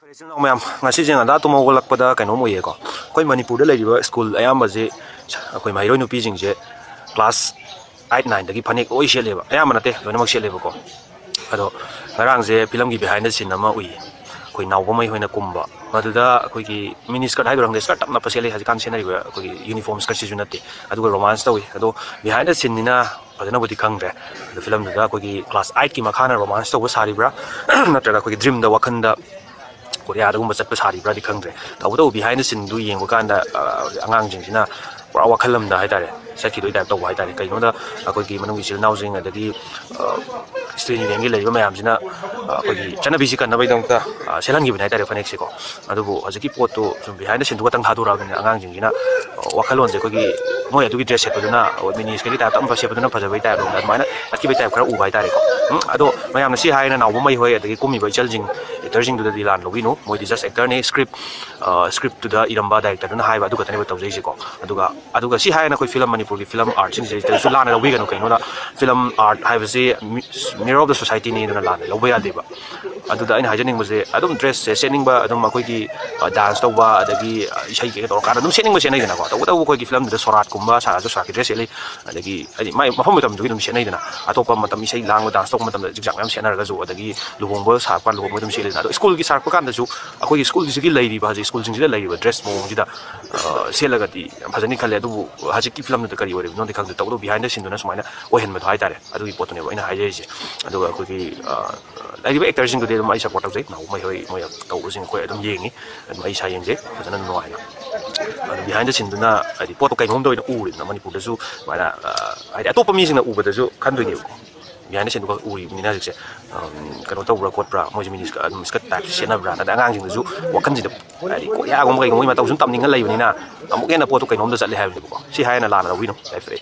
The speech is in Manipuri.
Ma'am ngada to mogolak pada kaino mo ye ko koi manipur da leriba school ayamba je koi mairoi nupi jing je class 8 9 dagi phanek oi sheleba ayamba nate loinak sheleba ko ado ngarang je film gi behind the scene ama ui koi naw bomai hoina kumba maduda koi gi mini skirt hai dorang de skirt tapna pasele haji kan senari ba koi uniform skirt si junate adu romance tawi ado behind the scene nina padana budi khangre the film da koi gi class 8 ki makhana romance taw sari bra natra koi dream da wakhanda Korea ada gumba cepat sehari berarti kangre. Tahu behind the scene tu yang bukan ada angang jeng sina, orang wakalam dah ada. Saya kira itu tahu ada. Kalau ada aku pergi menunggu istilah nausing ada di istilah ini lagi macam sina, aku pergi. Cina bisikan nabi dong ta. Selang gitu ada referensi ko. Aduh bu, aja kipu tu behind the scene tu katang hadu ragan angang jeng sina. Wakalon je pergi. Mau ya tu kita dress itu na. Mini sekali tak tahu pasal itu na pasal betul. Dan mana? Lagi betul kerana ubah ada ko. Aduh, macam nasi hai na nawa mai hoy ada kumi baca jeng. Terjing tu dah dilan logi no. Mau di just actor ni script tu dah iramba director tu na hai batu katanya betul je ko. Aduh si hai na koi film Manipur ki film art sing je tu lana logi kan koi no da film art hai besi mirror of the society ni na lana logi ada ba. Aduh dah ini hai jening mesti. Aduh dress setting ba aduh makoi ki dance tu ba ada ki isai ki tu kan aduh setting mesti naik na ko. Tahu koi ki film tu sorat kumba sahaja sorat ki dress ele ada ki mai mafam betul tu ki mesti naik na. Atau apa macam isai lang dance tu macam jejak macam senar gazu ada ki luhung ba sahaja luhung ba tu mesti ada. School ki sarap kan tu aku school ki lagi bah school sing lagi bah dress mau jadi sel lagi pasal ni kalau tu haji ki film tu kari orang nanti kalau tahu behind the scene tu na semua na wahen betul hai tare aduh ibu tu ni wahen hai je aduh aku ki lagi bah actor sing tu dia mai support aku je nah mai hoi mai tahu sing aku ada yengi mai saya yang je pasal na nuai na behind the scene tu na ada pot tu kain hom tu itu uri na Manipur tu mana ada tu pemising na uri tu kan tu ni behind the scene tu uri ni na je kalau tahu berapa kuat berapa, macam ini sekarang siapa berapa, ada angang jenis tu, wakan jenis, ada Korea, kamu kayak kamu macam tahu suntam tinggal lagi ni na, kamu kena foto kayak nomor dasar lehai, si hai na lana, wino, live.